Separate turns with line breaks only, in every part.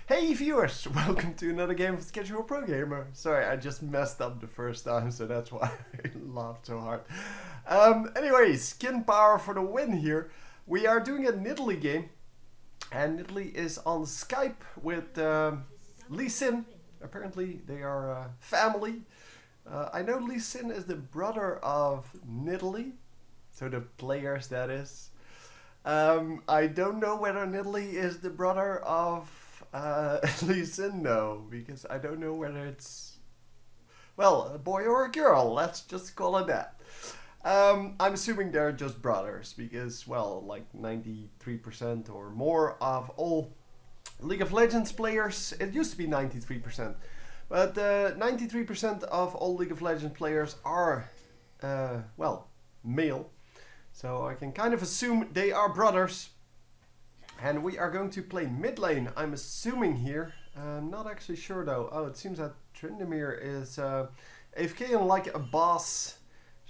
Hey viewers, welcome to another game of Casual Pro Gamer. Sorry, I just messed up the first time, so that's why I laughed so hard. Anyway, skin power for the win here. We are doing a Nidalee game, and Nidalee is on Skype with Lee Sin. Apparently they are family. I know Lee Sin is the brother of Nidalee, so the players that is. I don't know whether Nidalee is the brother of Lee Sin, no, because I don't know whether it's, well, a boy or a girl, let's just call it that. I'm assuming they're just brothers, because, well, like 93% or more of all League of Legends players, it used to be 93%, but 93% of all League of Legends players are, well, male. So I can kind of assume they are brothers. And we are going to play mid lane, I'm assuming here. I'm not actually sure though. Oh, it seems that Tryndamere is AFK like a boss.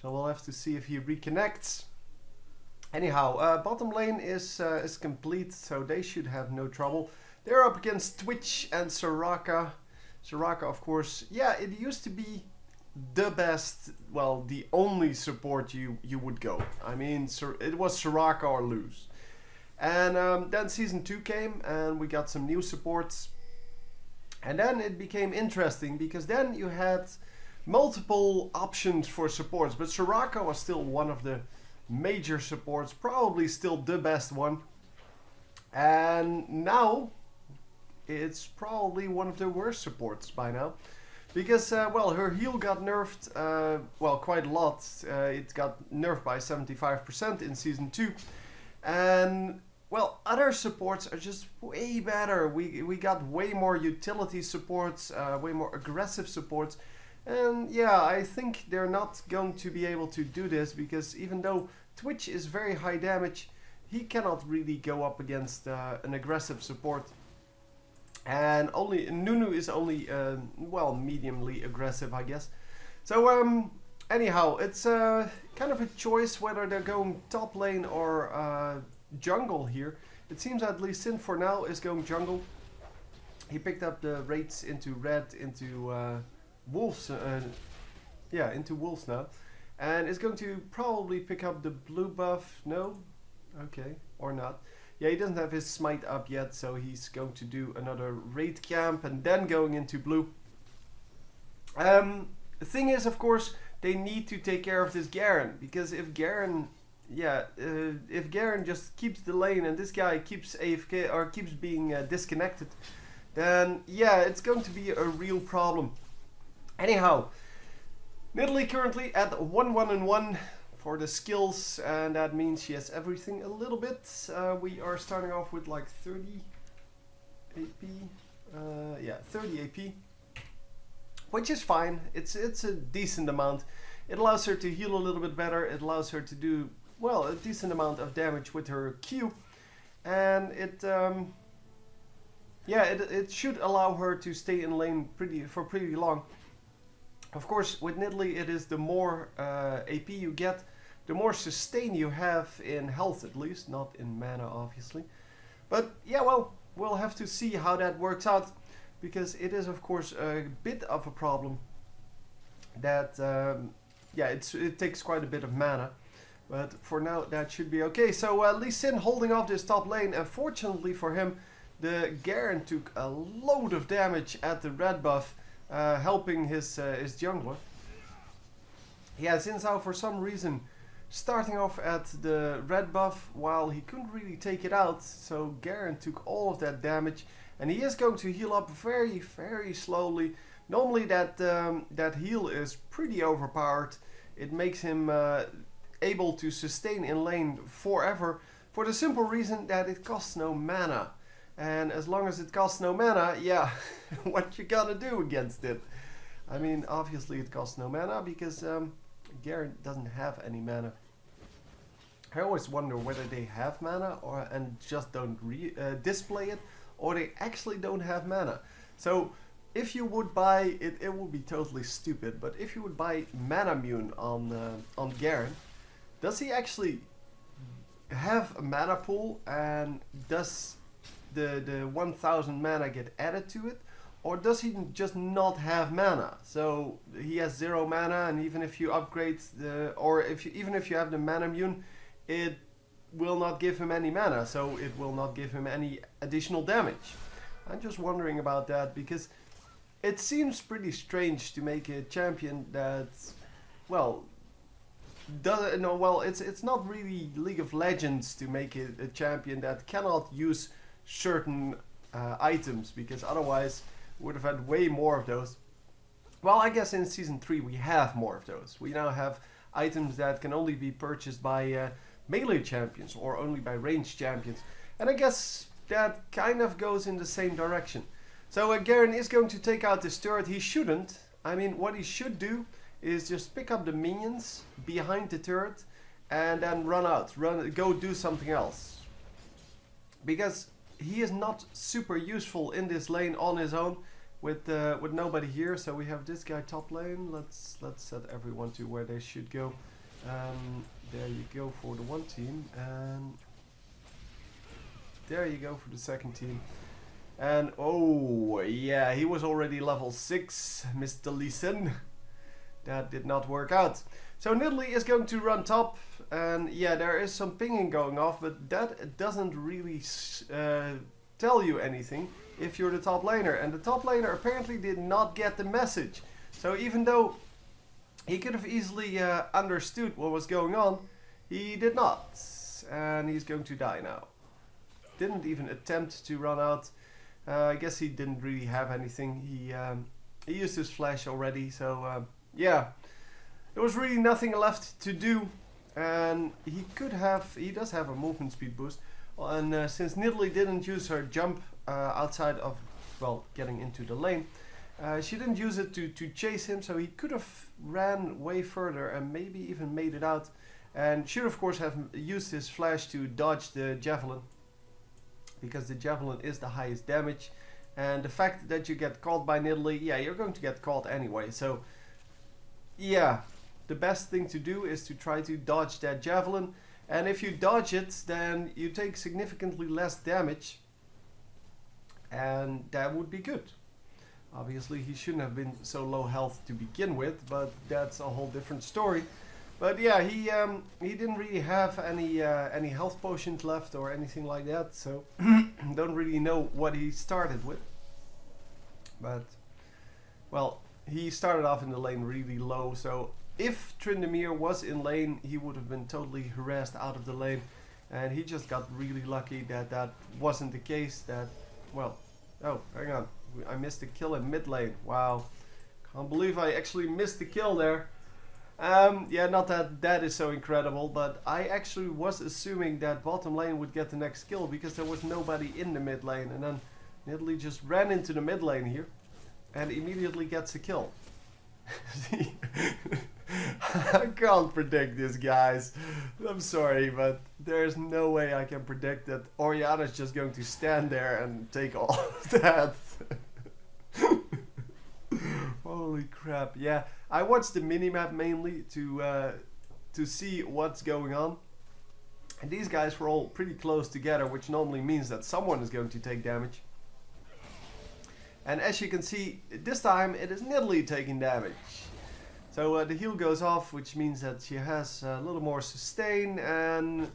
So we'll have to see if he reconnects. Anyhow, bottom lane is complete, so they should have no trouble. They're up against Twitch and Soraka. Soraka, of course, yeah, it used to be the best, well, the only support you would go. I mean, it was Soraka or lose. And then season 2 came and we got some new supports. And then it became interesting because then you had multiple options for supports. But Soraka was still one of the major supports, probably still the best one. And now it's probably one of the worst supports by now. Because, well, her heal got nerfed, well, quite a lot. It got nerfed by 75% in season 2. And, well, other supports are just way better. We got way more utility supports, way more aggressive supports. And yeah, I think they're not going to be able to do this because even though Twitch is very high damage, he cannot really go up against an aggressive support. And only Nunu is only, well, mediumly aggressive, I guess. So, anyhow, it's kind of a choice whether they're going top lane or jungle here. It seems that Lee Sin for now is going jungle. He picked up the raids into red, into wolves, yeah, into wolves now. And is going to probably pick up the blue buff. No? Okay, or not. Yeah, he doesn't have his smite up yet, so he's going to do another raid camp and then going into blue. The thing is, of course, they need to take care of this Garen, because if Garen, yeah, if Garen just keeps the lane and this guy keeps AFK or keeps being disconnected, then yeah, it's going to be a real problem. Anyhow, Nidalee currently at 1-1-1 for the skills, and that means she has everything a little bit. We are starting off with like 30 AP, yeah, 30 AP, which is fine. It's a decent amount. It allows her to heal a little bit better. It allows her to do, well, a decent amount of damage with her Q, and it yeah, it should allow her to stay in lane for pretty long. Of course, with Nidalee, it is the more AP you get, the more sustain you have in health, at least, not in mana, obviously. But yeah, well, we'll have to see how that works out, because it is, of course, a bit of a problem that, yeah, it takes quite a bit of mana. But for now, that should be okay. So Lee Sin holding off this top lane, and fortunately for him, the Garen took a load of damage at the red buff, helping his jungler. Yeah, Xin Zhao for some reason starting off at the red buff while he couldn't really take it out, so Garen took all of that damage, and he is going to heal up very, very slowly. Normally that that heal is pretty overpowered. It makes him able to sustain in lane forever, for the simple reason that it costs no mana. And as long as it costs no mana, yeah, what you gonna do against it? I mean, obviously it costs no mana because Garen doesn't have any mana. I always wonder whether they have mana and just don't display it, or they actually don't have mana. So if you would buy it, it would be totally stupid. But if you would buy Manamune on Garen, does he actually have a mana pool, and does the 1000 mana get added to it, or does he just not have mana? So he has 0 mana, and even if you upgrade the, or even if you have the mana immune, it will not give him any mana, so it will not give him any additional damage. I'm just wondering about that, because it seems pretty strange to make a champion that, well, it's not really League of Legends to make it a champion that cannot use certain items, because otherwise we would have had way more of those. Well, I guess in Season 3 we have more of those. We now have items that can only be purchased by melee champions or only by ranged champions. And I guess that kind of goes in the same direction. So Garen is going to take out this turret. He shouldn't. I mean, what he should do is just pick up the minions behind the turret and then run out. Go do something else. Because he is not super useful in this lane on his own with nobody here. So we have this guy top lane. Let's set everyone to where they should go. There you go for the one team, and there you go for the second team. And oh yeah, he was already level 6, Mr. Leeson. That did not work out. So Nidalee is going to run top, and yeah, there is some pinging going off, but that doesn't really tell you anything if you're the top laner. And the top laner apparently did not get the message. So even though he could have easily understood what was going on, he did not. And he's going to die now. Didn't even attempt to run out. I guess he didn't really have anything. He used his flash already, so yeah, there was really nothing left to do. And he does have a movement speed boost. And since Nidalee didn't use her jump outside of, well, getting into the lane, she didn't use it to chase him, so he could have ran way further and maybe even made it out. And should of course have used his flash to dodge the javelin, because the javelin is the highest damage. And the fact that you get caught by Nidalee, yeah, you're going to get caught anyway. So yeah, the best thing to do is to try to dodge that javelin. And if you dodge it, then you take significantly less damage, and that would be good. Obviously he shouldn't have been so low health to begin with, but that's a whole different story. But yeah, he didn't really have any health potions left or anything like that, so don't really know what he started with. But well, he started off in the lane really low, so if Tryndamere was in lane, he would have been totally harassed out of the lane, and he just got really lucky that that wasn't the case. That, well, oh, hang on, I missed the kill in mid lane. Wow, can't believe I actually missed the kill there. Yeah, not that that is so incredible, but I actually was assuming that bottom lane would get the next kill because there was nobody in the mid lane, and then Nidalee just ran into the mid lane here and immediately gets a kill. I can't predict this, guys. I'm sorry, but there's no way I can predict that Orianna's just going to stand there and take all of that. Holy crap, yeah. I watched the minimap mainly to see what's going on. And these guys were all pretty close together, which normally means that someone is going to take damage. And as you can see, this time it is Nidalee taking damage. So the heal goes off, which means that she has a little more sustain, and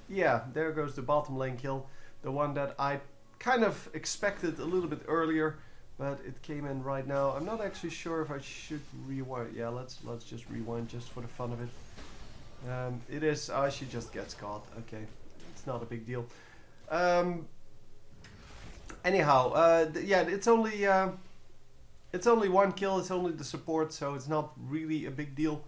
yeah, there goes the bottom lane kill. The one that I kind of expected a little bit earlier, but it came in right now. I'm not actually sure if I should rewind. Yeah, let's just rewind just for the fun of it. It is, she just gets caught. Okay, it's not a big deal. Anyhow, yeah, it's only one kill, it's only the support, so it's not really a big deal.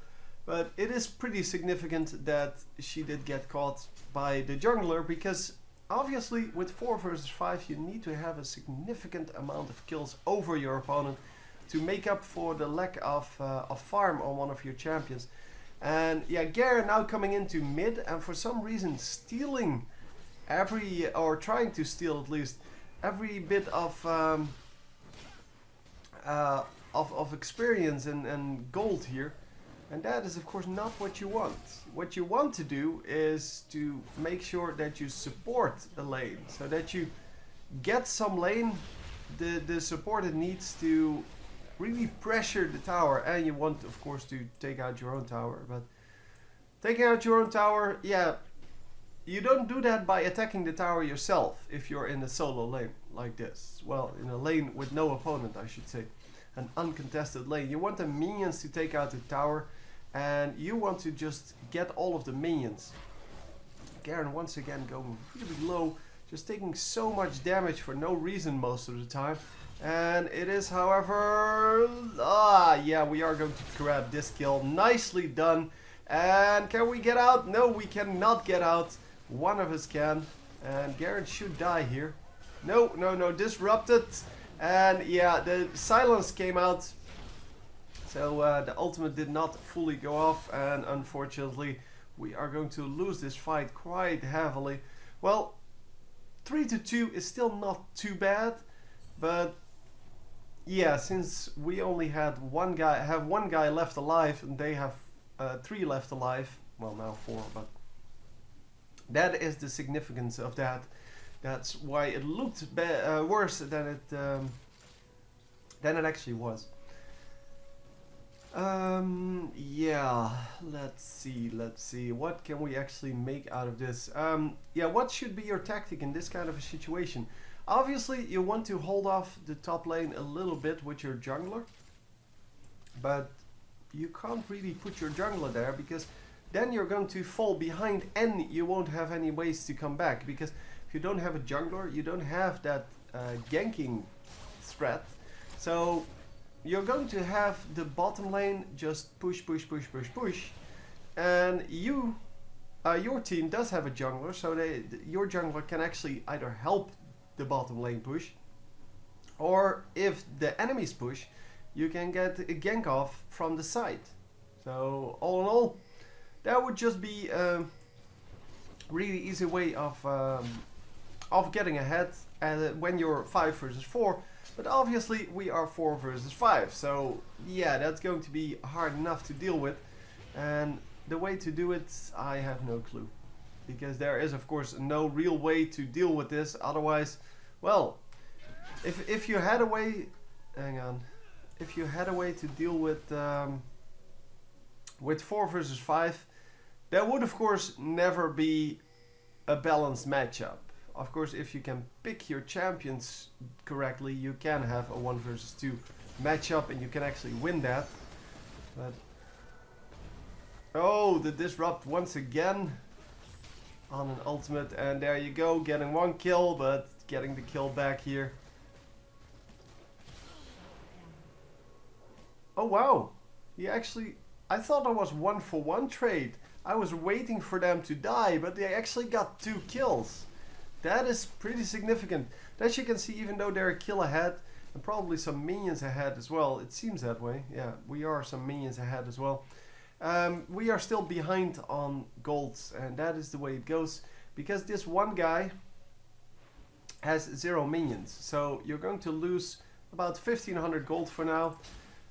But it is pretty significant that she did get caught by the jungler, because obviously with 4 versus 5 you need to have a significant amount of kills over your opponent to make up for the lack of farm on one of your champions. And yeah, Garen now coming into mid and for some reason stealing or trying to steal at least, every bit of experience and gold here, and that is of course not what you want. What you want to do is to make sure that you support the lane, so that you get some lane. The supporter needs to really pressure the tower, and you want, of course, to take out your own tower. But taking out your own tower, yeah, you don't do that by attacking the tower yourself if you're in a solo lane like this. Well, in a lane with no opponent, I should say. An uncontested lane. You want the minions to take out the tower, and you want to just get all of the minions. Garen once again going really low, just taking so much damage for no reason most of the time. And it is, however, yeah, we are going to grab this kill. Nicely done. And can we get out? No, we cannot get out. One of us can. And Garen should die here. No, no, no, disrupted. And yeah, the silence came out. So the ultimate did not fully go off. And unfortunately, we are going to lose this fight quite heavily. Well, 3-2 is still not too bad. But yeah, since we only had one guy left alive, and they have 3 left alive. Well, now 4, but that is the significance of that. That's why it looked worse than it actually was. Yeah, let's see. What can we actually make out of this? Yeah, what should be your tactic in this kind of a situation? Obviously, you want to hold off the top lane a little bit with your jungler, but you can't really put your jungler there, because then you're going to fall behind and you won't have any ways to come back. Because if you don't have a jungler, you don't have that ganking threat. So you're going to have the bottom lane just push, and your team does have a jungler, so your jungler can actually either help the bottom lane push, or if the enemies push, you can get a gank off from the side. So all in all, that would just be a really easy way of getting ahead, and when you're 5 versus 4. But obviously we are 4 versus 5, so yeah, that's going to be hard enough to deal with. And the way to do it, I have no clue, because there is of course no real way to deal with this. Otherwise, well, if you had a way, hang on, if you had a way to deal with 4 versus 5, there would of course never be a balanced matchup. Of course, if you can pick your champions correctly, you can have a 1 versus 2 matchup, and you can actually win that. But oh, the disrupt once again on an ultimate, and there you go, getting 1 kill, but getting the kill back here. Oh wow, he actually, I thought that was 1-for-1 trade. I was waiting for them to die, but they actually got 2 kills. That is pretty significant. As you can see, even though they're a kill ahead, and probably some minions ahead as well, it seems that way. Yeah, we are some minions ahead as well. We are still behind on golds, and that is the way it goes, because this one guy has 0 minions. So you're going to lose about 1500 gold for now,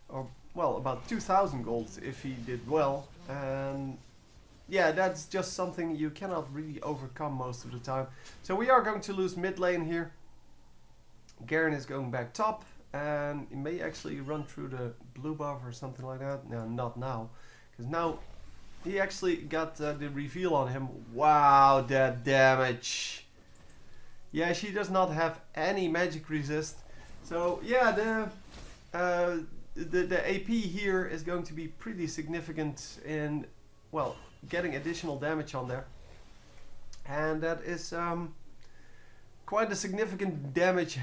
or well, about 2000 gold if he did well. And yeah, that's just something you cannot really overcome most of the time. So we are going to lose mid lane here. Garen is going back top, and he may actually run through the blue buff or something like that. No, not now, because now he actually got the reveal on him. Wow, that damage. Yeah, she does not have any magic resist. So yeah, the AP here is going to be pretty significant in, well, getting additional damage on there, and that is quite a significant damage,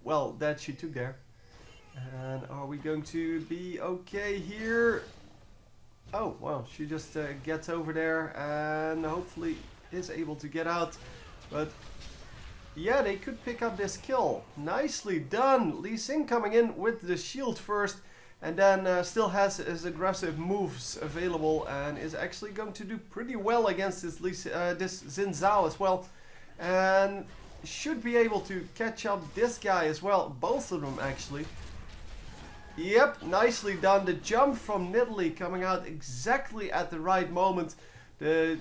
well, that she took there. And are we going to be okay here? Oh wow, she just gets over there and hopefully is able to get out. But yeah, they could pick up this kill. Nicely done. Lee Sin coming in with the shield first, and then still has his aggressive moves available, and is actually going to do pretty well against this Xin Zhao as well, and should be able to catch up this guy as well, both of them actually. Yep, nicely done. The jump from Nidalee coming out exactly at the right moment. The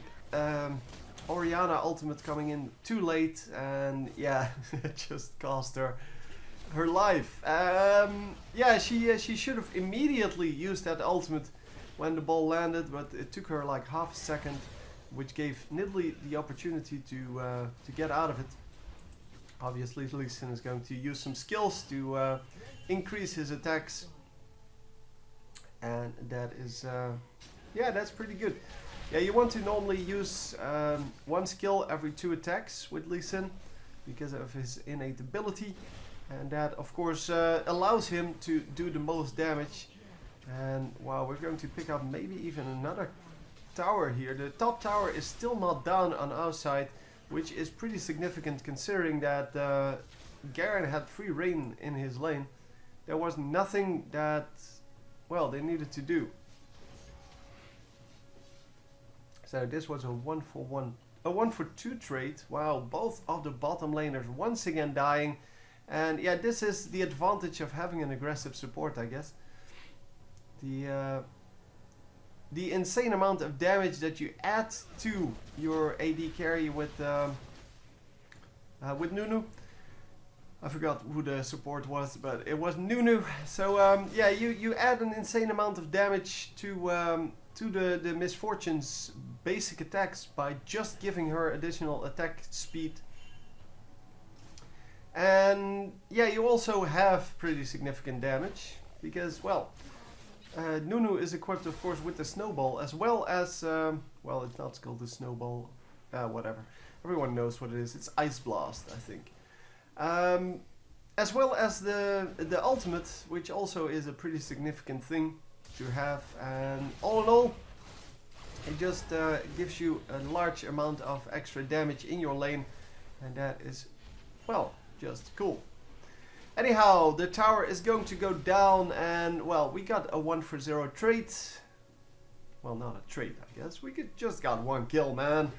Orianna ultimate coming in too late, and yeah, it just cost her life. Yeah, she should have immediately used that ultimate when the ball landed, but it took her like half a second, which gave Nidalee the opportunity to get out of it. Obviously, Lee Sin is going to use some skills to increase his attacks, and that is, yeah, that's pretty good. Yeah, you want to normally use one skill every 2 attacks with Lee Sin because of his innate ability, and that of course allows him to do the most damage. And wow, we're going to pick up maybe even another tower here. The top tower is still not down on our side, which is pretty significant considering that Garen had free reign in his lane. There was nothing that, well, they needed to do. So this was a 1-for-1, a 1-for-2 trade. Wow, both of the bottom laners once again dying. And yeah, this is the advantage of having an aggressive support, I guess. The insane amount of damage that you add to your AD carry with Nunu. I forgot who the support was, but it was Nunu. So yeah, you add an insane amount of damage to the Misfortune's basic attacks by just giving her additional attack speed. And yeah, you also have pretty significant damage because, well, Nunu is equipped, of course, with the snowball, as well as, well, it's not called the snowball, whatever. Everyone knows what it is. It's Ice Blast, I think. As well as the ultimate, which also is a pretty significant thing to have. And all in all, it just gives you a large amount of extra damage in your lane, and that is, well, just cool. Anyhow, the tower is going to go down, and well, we got a 1-for-0 trade. Well, not a trade, I guess. We just got 1 kill, man.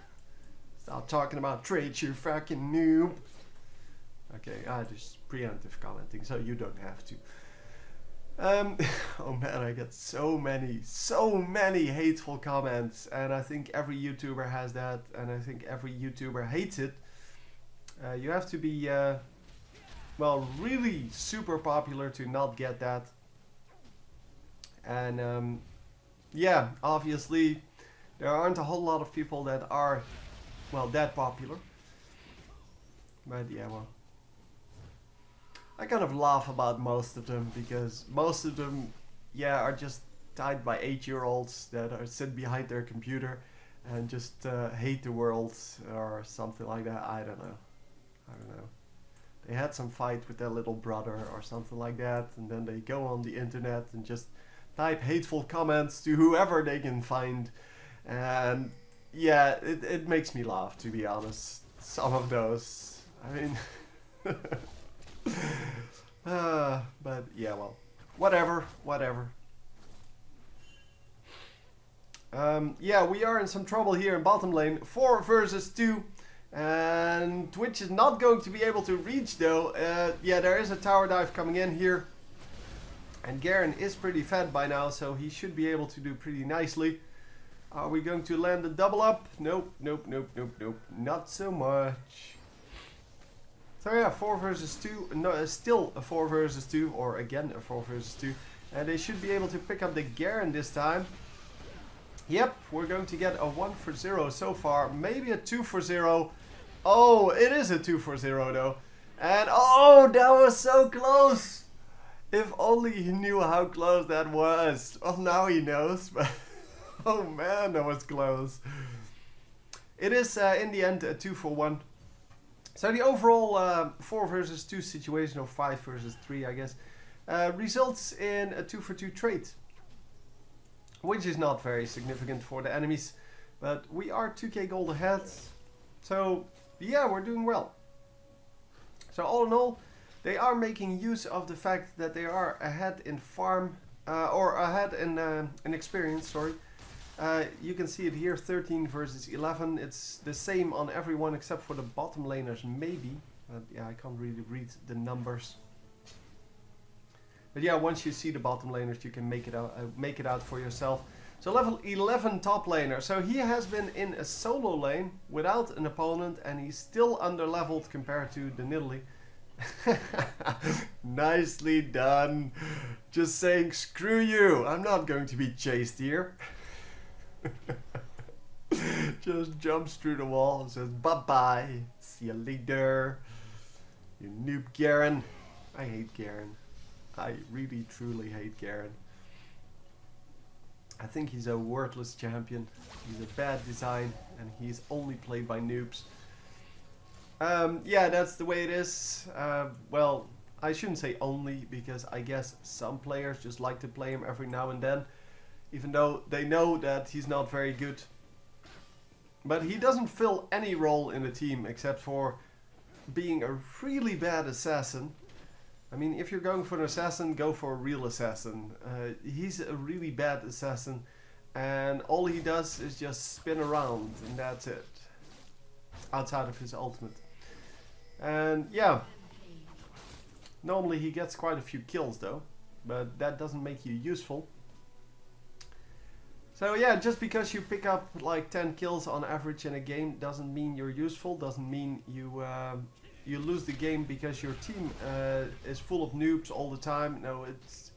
Stop talking about trades, you fucking noob. Okay, just preemptive commenting, so you don't have to. Oh man, I get so many hateful comments, and I think every YouTuber has that, and I think every YouTuber hates it. You have to be well, really super popular to not get that. And yeah, obviously there aren't a whole lot of people that are, well, that popular. But yeah, well, I kind of laugh about most of them, because most of them, yeah, are just typed by 8-year-olds that are sit behind their computer and just hate the world or something like that. I don't know. They had some fight with their little brother or something like that, and then they go on the internet and just type hateful comments to whoever they can find. And yeah, it makes me laugh, to be honest. Some of those, I mean, but yeah, well, whatever. Yeah, we are in some trouble here in bottom lane. 4 versus 2. And Twitch is not going to be able to reach, though. Yeah, there is a tower dive coming in here. And Garen is pretty fed by now, so he should be able to do pretty nicely. Are we going to land a double up? Nope. Not so much. So yeah, 4 versus 2. No, still a 4 versus 2, or again a 4 versus 2. And they should be able to pick up the Garen this time. Yep, we're going to get a 1-for-0 so far. Maybe a 2-for-0. Oh, it is a 2-for-0 though. And oh, that was so close. If only he knew how close that was. Well, now he knows, but oh man, that was close. It is in the end a 2-for-1. So the overall 4 versus 2 situation, or 5 versus 3 I guess, results in a 2-for-2 trade. Which is not very significant for the enemies, but we are 2k gold ahead, so yeah, we're doing well. So all in all, they are making use of the fact that they are ahead in farm, or ahead in experience, sorry. You can see it here, 13 versus 11. It's the same on everyone except for the bottom laners, maybe. Yeah, I can't really read the numbers. But yeah, once you see the bottom laners, you can make it out for yourself. So level 11 top laner. So he has been in a solo lane without an opponent and he's still under leveled compared to the Nidalee. Nicely done. Just saying screw you. I'm not going to be chased here. Just jumps through the wall and says bye bye. See you later. You noob Garen. I hate Garen. I really truly hate Garen. I think he's a worthless champion. He's a bad design and he's only played by noobs. Yeah, that's the way it is. Well, I shouldn't say only, because I guess some players just like to play him every now and then, even though they know that he's not very good. But he doesn't fill any role in the team except for being a really bad assassin. I mean, if you're going for an assassin, go for a real assassin. He's a really bad assassin, and all he does is just spin around, and that's it. Outside of his ultimate. And yeah, normally he gets quite a few kills though, but that doesn't make you useful. So yeah, just because you pick up like 10 kills on average in a game doesn't mean you're useful, doesn't mean you you lose the game because your team is full of noobs all the time. No,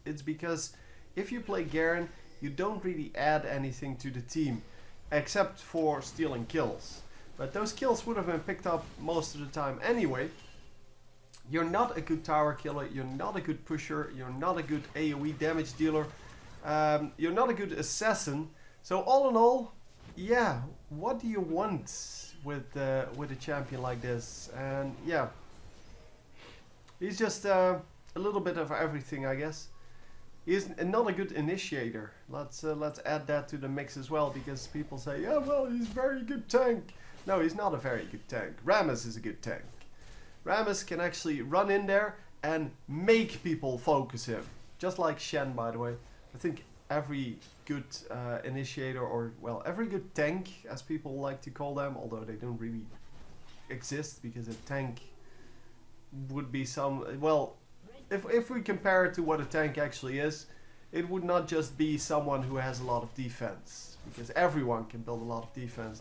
it's because if you play Garen, you don't really add anything to the team except for stealing kills. But those kills would have been picked up most of the time anyway. You're not a good tower killer, you're not a good pusher, you're not a good AoE damage dealer, you're not a good assassin. So all in all, yeah, what do you want with a champion like this? And yeah, he's just a little bit of everything, I guess. He's not a good initiator. Let's add that to the mix as well, because people say, yeah, well, he's a very good tank. No, he's not a very good tank. Rammus is a good tank. Rammus can actually run in there and make people focus him. Just like Shen, by the way. I think every good initiator, or well, every good tank, as people like to call them, although they don't really exist, because a tank would be some, well, if we compare it to what a tank actually is, it would not just be someone who has a lot of defense, because everyone can build a lot of defense.